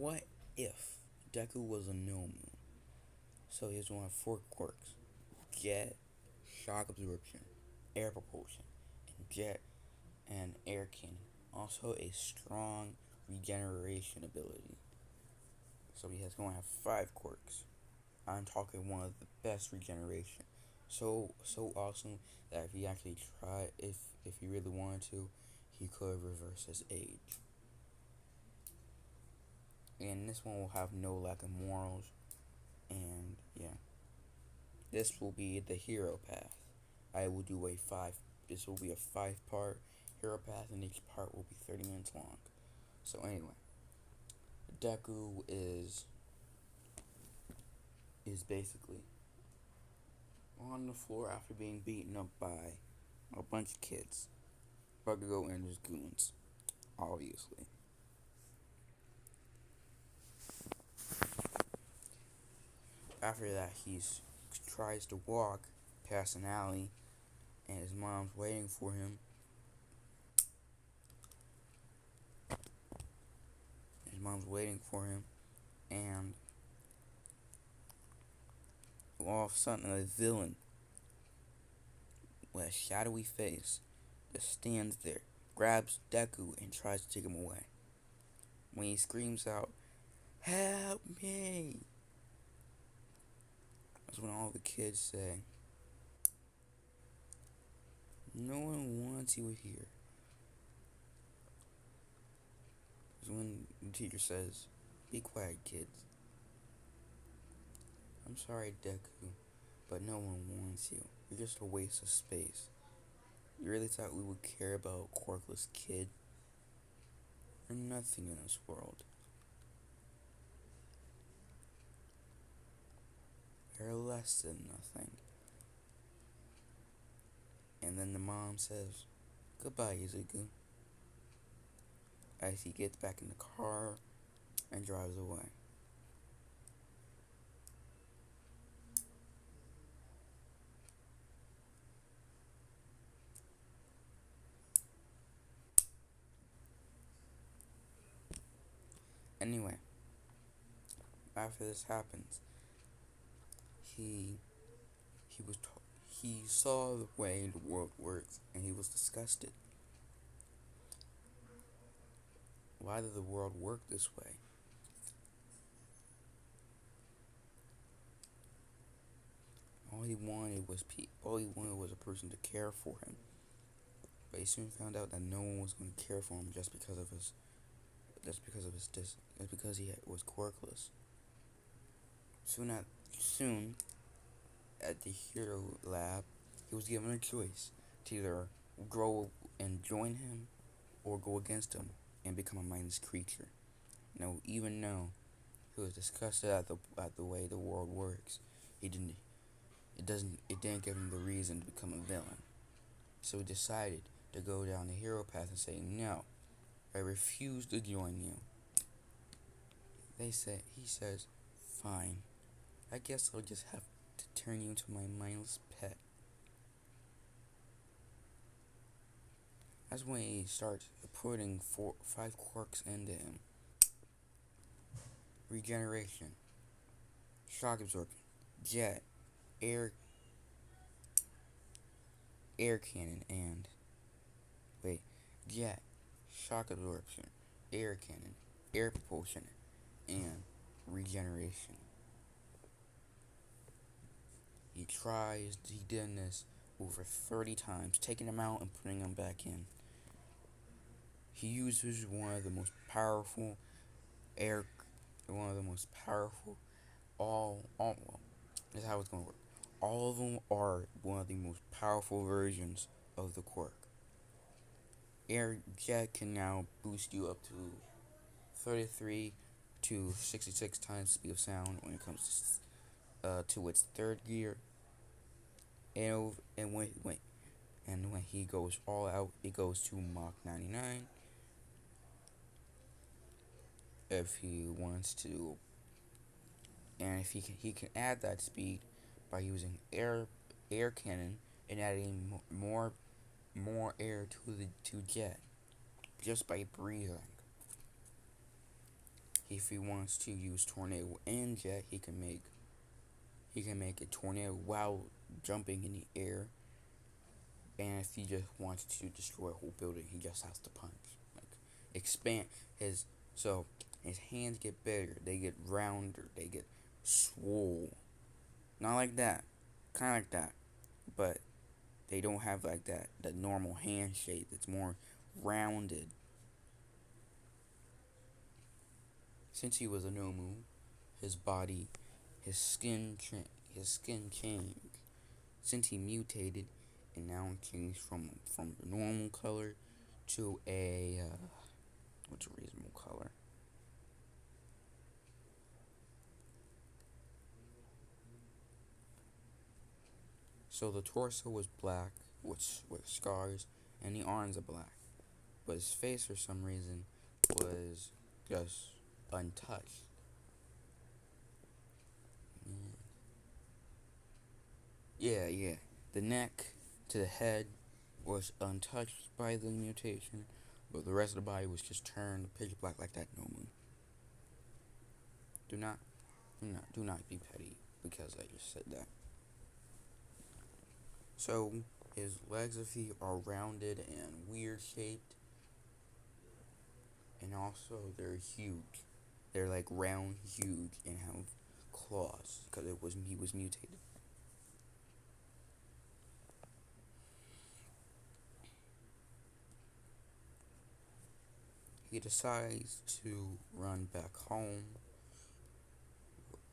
What if Deku was a nomu? So he has one of four quirks: jet, shock absorption, air propulsion, and jet and air cannon. Also a strong regeneration ability. So he has going to have five quirks. I'm talking one of the best regeneration. So awesome that if he actually tried, if he really wanted to, he could reverse his age. And this one will have no lack of morals. And yeah, this will be the hero path. I will do a five. This will be a 5-part hero path, and each part will be 30 minutes long. So anyway, Deku is basically on the floor after being beaten up by a bunch of kids. Bakugo and his goons, obviously. After that, he tries to walk past an alley, and his mom's waiting for him. His mom's waiting for him, and all of a sudden, a villain with a shadowy face just stands there, grabs Deku, and tries to take him away. When he screams out, "Help me!" that's when all the kids say, "No one wants you here." That's when the teacher says, "Be quiet, kids. I'm sorry, Deku, but no one wants you. You're just a waste of space. You really thought we would care about a quirkless kid? You're nothing in this world. You're less than nothing." And then the mom says, "Goodbye, Izuku," as he gets back in the car and drives away. Anyway, after this happens, he he saw the way the world works, and he was disgusted. Why did the world work this way? All he wanted was a person to care for him. But he soon found out that no one was going to care for him just because of his just because he was quirkless. Soon at the hero lab, he was given a choice to either grow and join him or go against him and become a mindless creature. Now, even though he was disgusted at the way the world works, it didn't give him the reason to become a villain. So he decided to go down the hero path and say, "No, I refuse to join you." He says, "Fine, I guess I'll just have to turn you into my mindless pet." That's when he starts putting 5 quirks into him: regeneration, shock absorption, jet, air air cannon, and wait, jet, shock absorption, air cannon, air propulsion, and regeneration. He did this over 30 times, taking them out and putting them back in. He uses air, one of the most powerful, well, this is how it's going to work. All of them are one of the most powerful versions of the quirk. Air Jet can now boost you up to 33 to 66 times speed of sound when it comes to its third gear. And when he goes all out, it goes to Mach 99. If he wants to, and if he can add that speed by using air cannon and adding more air to jet just by breathing. If he wants to use tornado and jet, he can make a tornado while jumping in the air. And if he just wants to destroy a whole building, he just has to punch. Like expand his so his hands get bigger, they get rounder, they get swole. Not like that. Kinda like that. But they don't have like that the normal hand shape. It's more rounded. Since he was a nomu, his body, his skin changed. Since he mutated, and now changed from the normal color to a what's a reasonable color? So the torso was black with scars, and the arms are black, but his face for some reason was just untouched. Yeah, yeah. The neck to the head was untouched by the mutation, but the rest of the body was just turned pitch black like that normally. Do not, do not be petty because I just said that. So his legs and feet are rounded and weird shaped, and also they're huge. They're like round, huge, and have claws because he was mutated. He decides to run back home.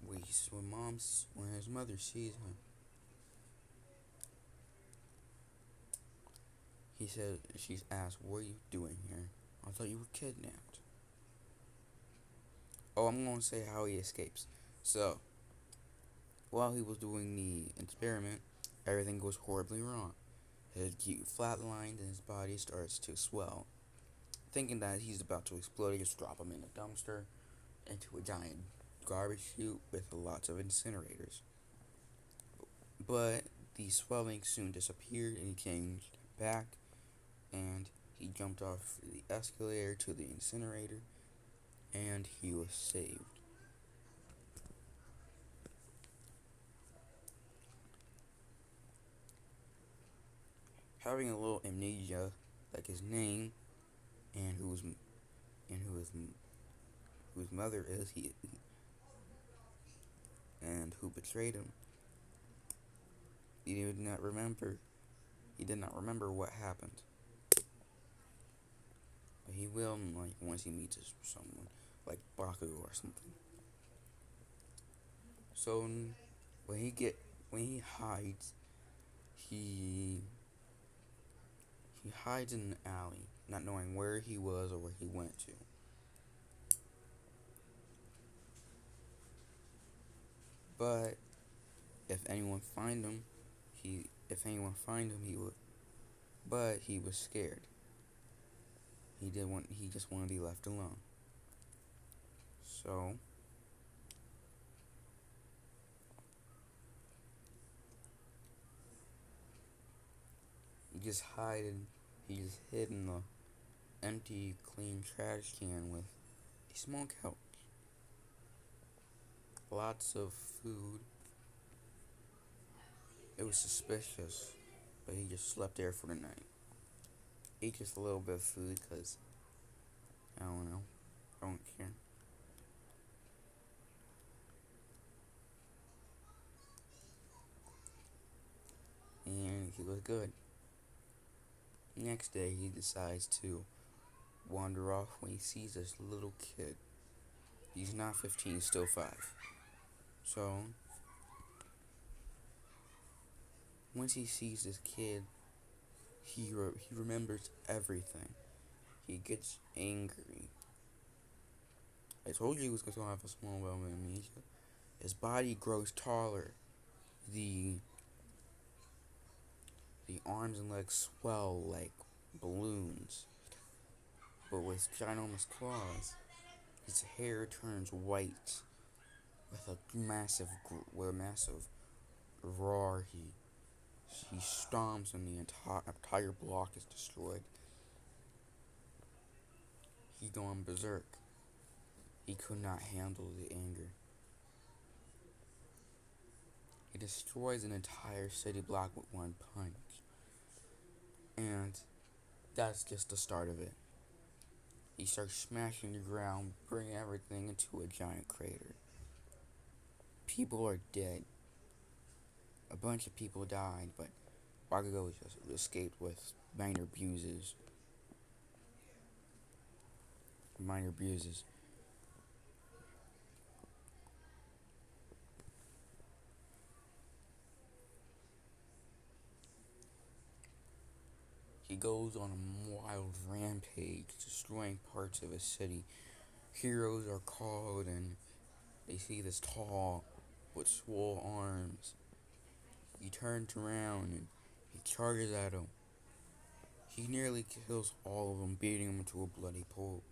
When his mother sees him, she's asked, "What are you doing here? I thought you were kidnapped." Oh, I'm gonna say how he escapes. So, while he was doing the experiment, everything goes horribly wrong. His flatlined and his body starts to swell. Thinking that he's about to explode, he just drop him in a dumpster into a giant garbage chute with lots of incinerators. But the swelling soon disappeared and he changed back and he jumped off the escalator to the incinerator and he was saved. Having a little amnesia, like his name and whose mother is he and who betrayed him, he did not remember. He did not remember what happened, but he will like once he meets someone like Baku or something. So when he hides, he he hides in an alley, not knowing where he was or where he went to. But if anyone find him, he would. But he was scared. He just wanted to be left alone. So he just he just hid in the empty, clean trash can with a small couch, lots of food. It was suspicious, but he just slept there for the night. Ate just a little bit of food because I don't know, I don't care. And he was good. Next day, he decides to wander off when he sees this little kid. He's not 15, he's still 5. So, once he sees this kid, he remembers everything. He gets angry. I told you he was going to have a small bit of amnesia. His body grows taller. The the arms and legs swell like balloons, but with ginormous claws. His hair turns white with a massive roar. He stomps and the entire block is destroyed. He going berserk. He could not handle the anger. He destroys an entire city block with one punch. And that's just the start of it. He starts smashing the ground, bringing everything into a giant crater. People are dead. A bunch of people died, but Bakugo just escaped with minor bruises. Minor bruises. He goes on a wild rampage, destroying parts of a city. Heroes are called, and they see this tall with swole arms. He turns around and he charges at him. He nearly kills all of them, beating them into a bloody pulp.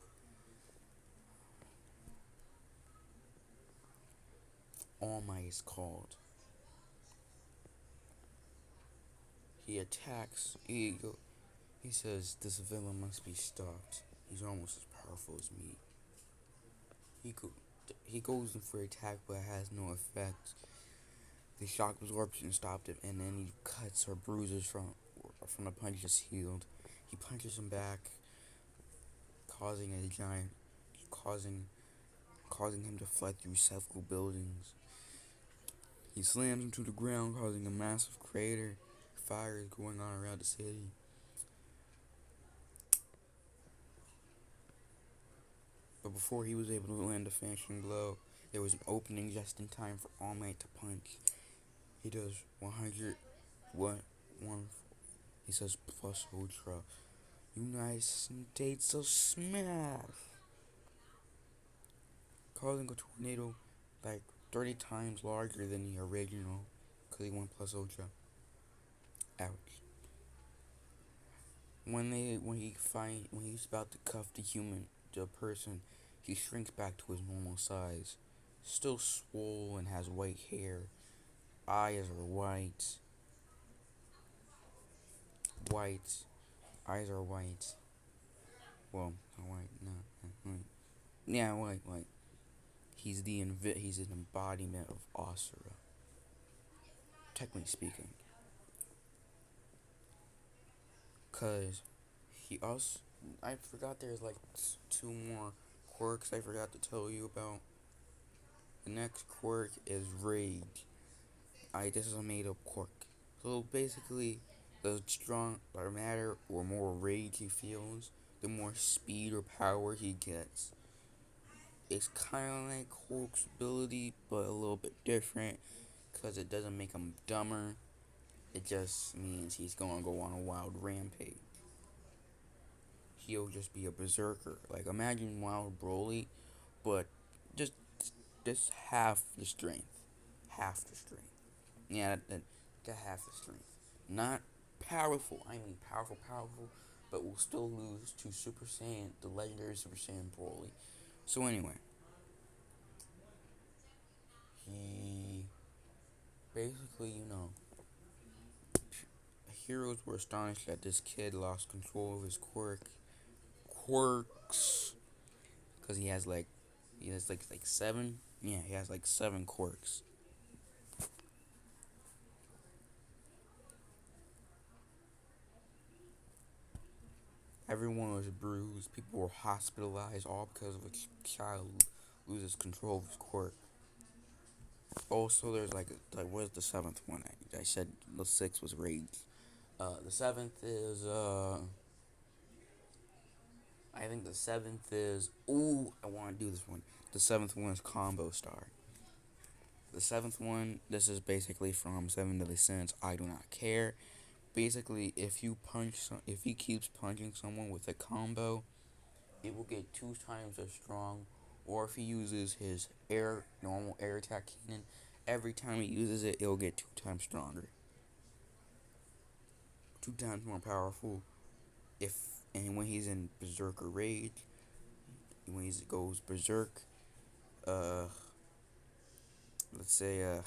All Might is called. He attacks. He says this villain must be stopped. He's almost as powerful as me. He go, he goes in for attack, but it has no effect. The shock absorption stopped him, and any cuts or bruises from the punch is healed. He punches him back, causing a giant, causing causing him to fly through several buildings. He slams into the ground, causing a massive crater. Fire is going on around the city. But before he was able to land a finishing blow, there was an opening just in time for All Might to punch. He does 100, what, one, he says plus ultra. United States of Smash! Causing a tornado like 30 times larger than the original, because he went plus ultra. Ouch. When he's about to cuff the person, he shrinks back to his normal size. Still swole and has white hair. Eyes are white. White. Eyes are white. Well, not white. No, white. Yeah, white. He's an embodiment of Asura, technically speaking. Cause he also, I forgot there's like two more quirks I forgot to tell you about. The next quirk is Rage. This is a made up quirk. So basically, the strong or matter or more rage he feels, the more speed or power he gets. It's kind of like Hulk's ability, but a little bit different, because it doesn't make him dumber. It just means he's gonna go on a wild rampage. He'll just be a berserker. Like imagine Wild Broly, but just just half the strength. Half the strength. Yeah, that half the strength. Not powerful. I mean powerful, but will still lose to Super Saiyan, the legendary Super Saiyan Broly. So anyway, he basically, heroes were astonished that this kid lost control of his quirks, because he has like seven. Yeah, he has like seven quirks. Everyone was bruised. People were hospitalized, all because of a child loses control of his quirk. Also, there's like where's the seventh one? I said the sixth was rage. The seventh is I think the seventh is I want to do this one. The seventh one is Combo Star. The seventh one, this is basically from Seven Deadly Sins. I do not care. Basically, if he keeps punching someone with a combo, it will get 2 times as strong. Or if he uses his normal air attack cannon, every time he uses it, it'll get 2 times stronger. 2 times more powerful. And when he's in Berserker Rage, when he goes Berserk, uh, let's say,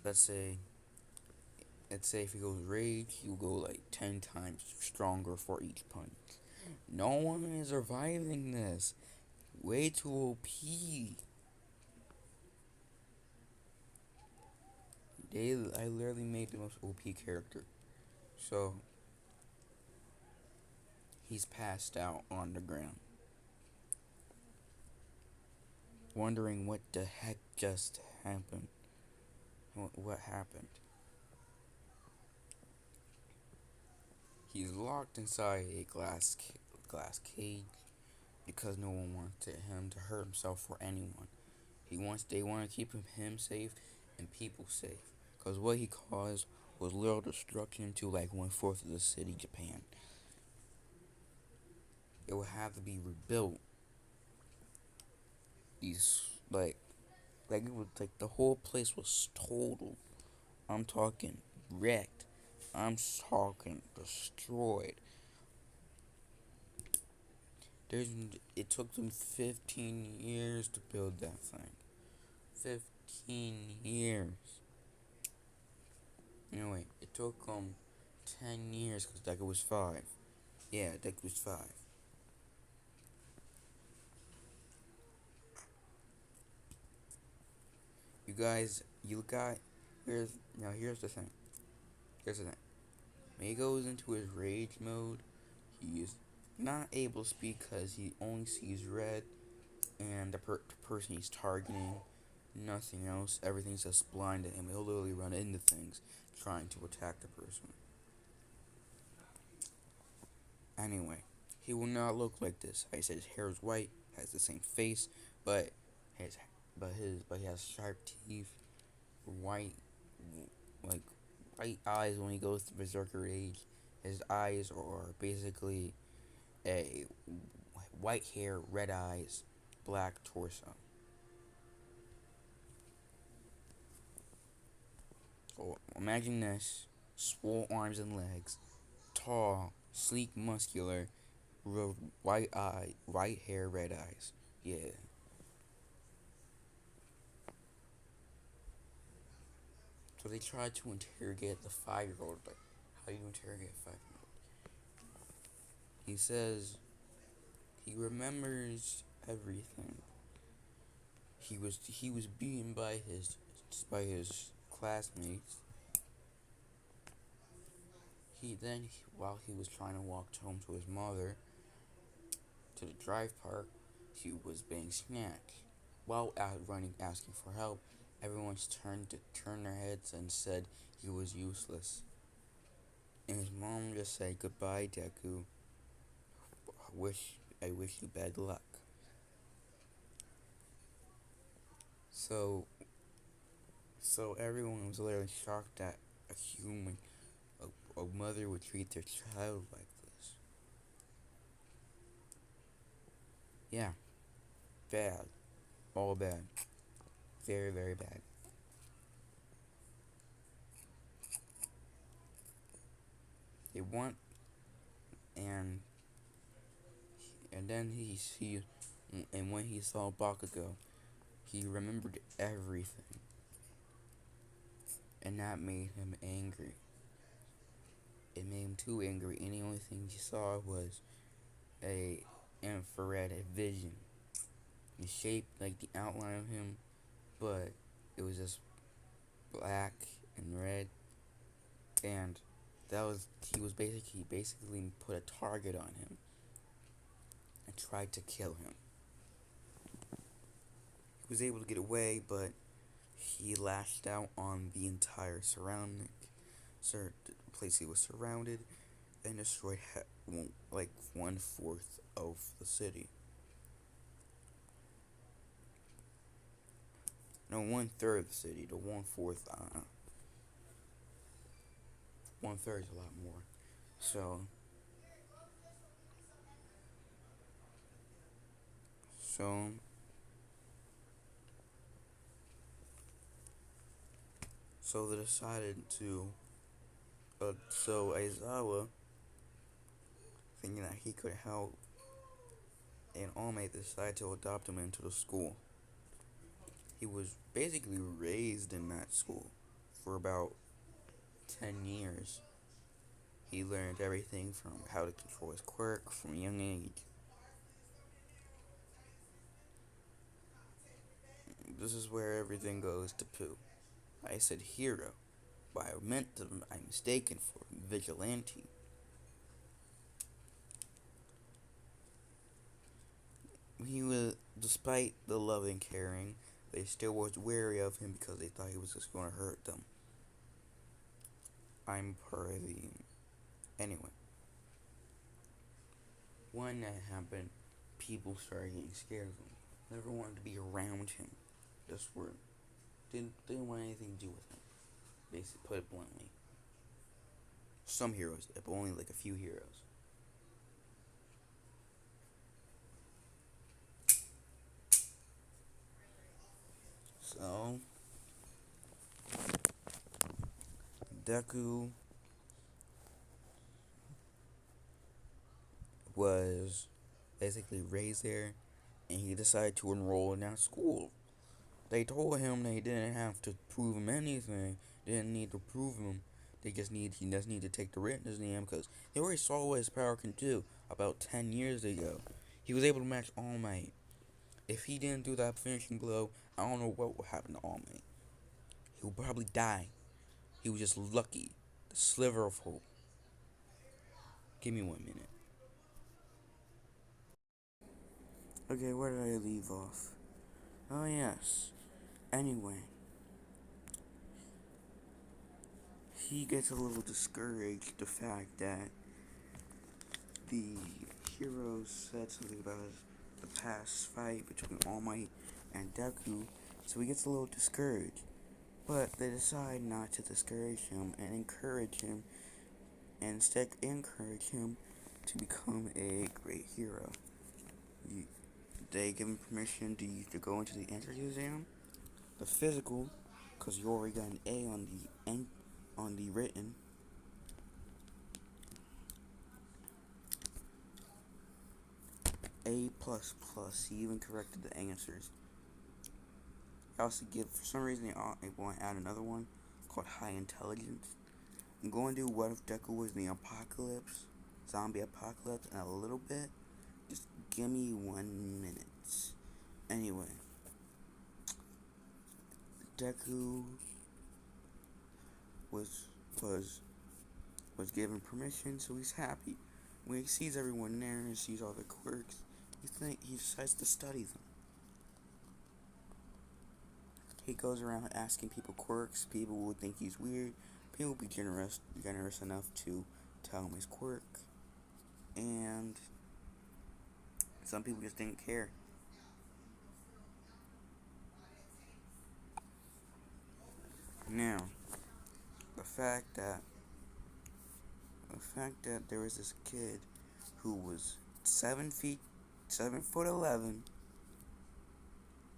let's say, let's say if he goes rage, he'll go like 10 times stronger for each punch. No one is surviving this. Way too OP. I literally made the most OP character. So he's passed out on the ground, wondering what the heck just happened. What happened? He's locked inside a glass cage because no one wanted him to hurt himself or anyone. They want to keep him safe and people safe. Cause what he caused was little destruction to like 1/4 of the city, Japan. It would have to be rebuilt. These like it was like the whole place was total. I'm talking wrecked. I'm talking destroyed. There's it took them 15 years to build that thing. 15 years. Anyway, it took 10 years because Deku was 5. Yeah, Deku was 5. You got here's the thing. Here's the thing. When he goes into his rage mode, he is not able to speak because he only sees red and the person he's targeting, nothing else. Everything's just blind to him. He'll literally run into things trying to attack the person. Anyway, he will not look like this. I said his hair is white, has the same face, but his but he has sharp teeth, white like white eyes when he goes to berserker age. His eyes are basically a white hair, red eyes, black torso. So imagine this: swole arms and legs, tall, sleek, muscular, white hair, red eyes. Yeah. So they tried to interrogate the 5-year-old. Like, how do you interrogate a 5-year-old? He says he remembers everything. He was beaten by his classmates. While he was trying to walk home to his mother to the drive park, he was being snatched. While out running asking for help, everyone's turned their heads and said he was useless. And his mom just said goodbye, Deku. I wish you bad luck. So so everyone was literally shocked that a human, a mother would treat their child like this. Yeah, bad, all bad, very very bad. They want and and then and when he saw Bakugo, he remembered everything, and that made him angry. It made him too angry, and the only thing he saw was a infrared vision. The shape, like the outline of him, but it was just black and red, and that was he basically put a target on him and tried to kill him. He was able to get away, but he lashed out on the entire the place he was surrounded, and destroyed like 1/4 of the city. No, 1/3 of the city. The 1/4, 1/3 is a lot more. So, so, so they decided to. So Aizawa, thinking that he could help, and Ome decided to adopt him into the school. He was basically raised in that school for about 10 years, he learned everything from how to control his quirk from a young age. This is where everything goes to poo. I said hero, but I mistaken for vigilante. He was, despite the love and caring, they still was wary of him because they thought he was just going to hurt them. I'm part of the. Anyway, when that happened, people started getting scared of him. Never wanted to be around him. Just were didn't want anything to do with him. Basically, put it bluntly. Some heroes did, but only like a few heroes. So Deku was basically raised there, and he decided to enroll in that school. They told him they didn't have to prove him anything. They didn't need to prove him. He just need to take the written exam because he already saw what his power can do about 10 years ago. He was able to match All Might. If he didn't do that finishing blow, I don't know what would happen to All Might. He would probably die. He was just lucky. The sliver of hope. Give me 1 minute. Okay, where did I leave off? Oh, yes. Anyway, he gets a little discouraged the fact that the hero said something about the past fight between All Might and Deku, so he gets a little discouraged. But they decide not to discourage him and encourage him, and instead encourage him to become a great hero. They give him permission to go into the entrance exam, the physical, because you already got an A on the written. A plus plus. He even corrected the answers. I also for some reason they want to add another one called high intelligence. I'm going to do what if Deku was in the apocalypse, zombie apocalypse, in a little bit. Just give me 1 minute. Anyway, Deku was was was given permission, so he's happy. When he sees everyone there and sees all the quirks, he decides to study them. He goes around asking people quirks. People will think he's weird. People will be generous enough to tell him his quirk, and some people just didn't care. Now, the fact that there was this kid who was 7'11".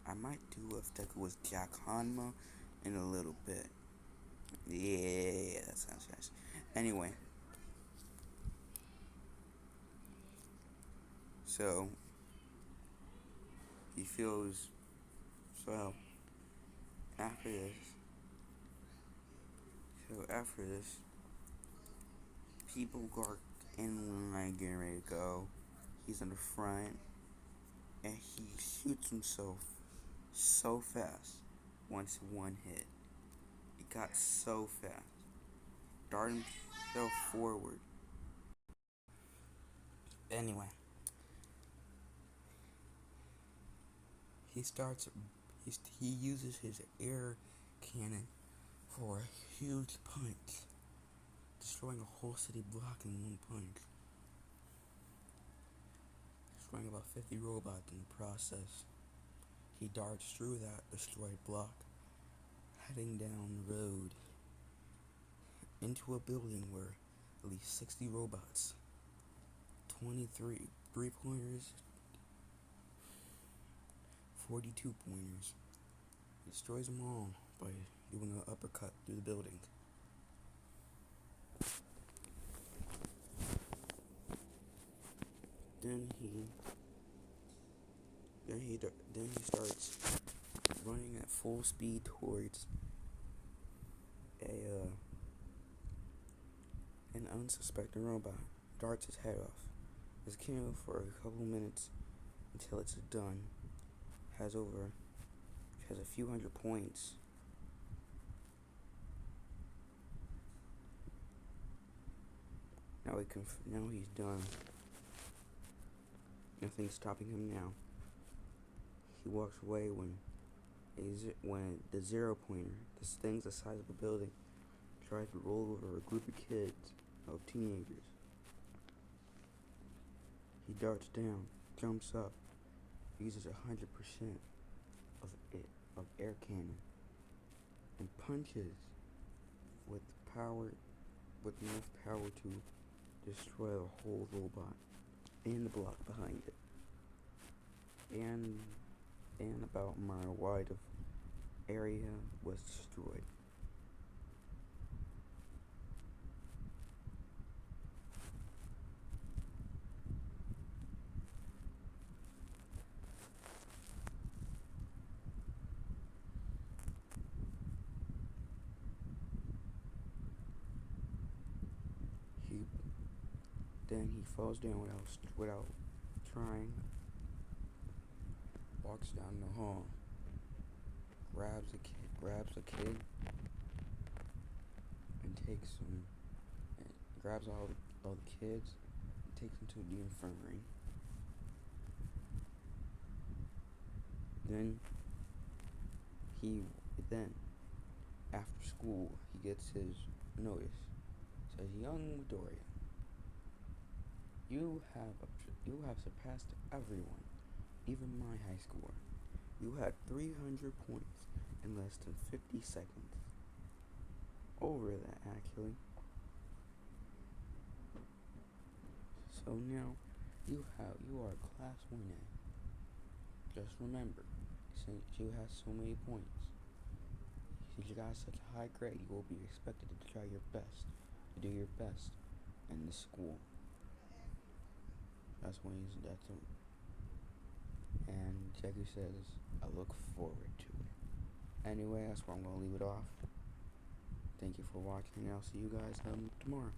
I might do if Deku was Jack Hanma in a little bit. Yeah, that sounds nice. Anyway, so he feels so after this. After this, people are in line getting ready to go. He's in the front, and he shoots himself so fast. Once one hit, it got so fast. Darting himself forward. Anyway, he starts. He uses his air cannon for a huge punch, destroying a whole city block in one punch. Destroying about 50 robots in the process. He darts through that destroyed block, heading down the road into a building where at least 60 robots, 23 3-pointers, 42 pointers. He destroys them all by doing an uppercut through the building. Then he starts running at full speed towards a An unsuspecting robot darts its head off. It's killing for a couple minutes until it's done. Has a few hundred points. Now he's done. Nothing's stopping him now. He walks away when the zero pointer, this thing's the size of a building, tries to roll over a group of kids, of teenagers. He darts down, jumps up, uses 100% of air cannon, and punches with power, with enough power to destroy the whole robot and the block behind it, and about a mile wide of area was destroyed. He Then he falls down without trying, walks down the hall, grabs a kid, and grabs all the kids, and takes them to the infirmary. Then then after school he gets his notice. It says, "Young Midoriya, you have surpassed everyone, even my high score. You had 300 points in less than 50 seconds. Over that, actually. So now you are a class 1A. Just remember, since you have so many points, since you got such a high grade, you will be expected to try your best, to do your best in the school." And Jackie says, "I look forward to it." Anyway, that's where I'm gonna leave it off. Thank you for watching, and I'll see you guys tomorrow.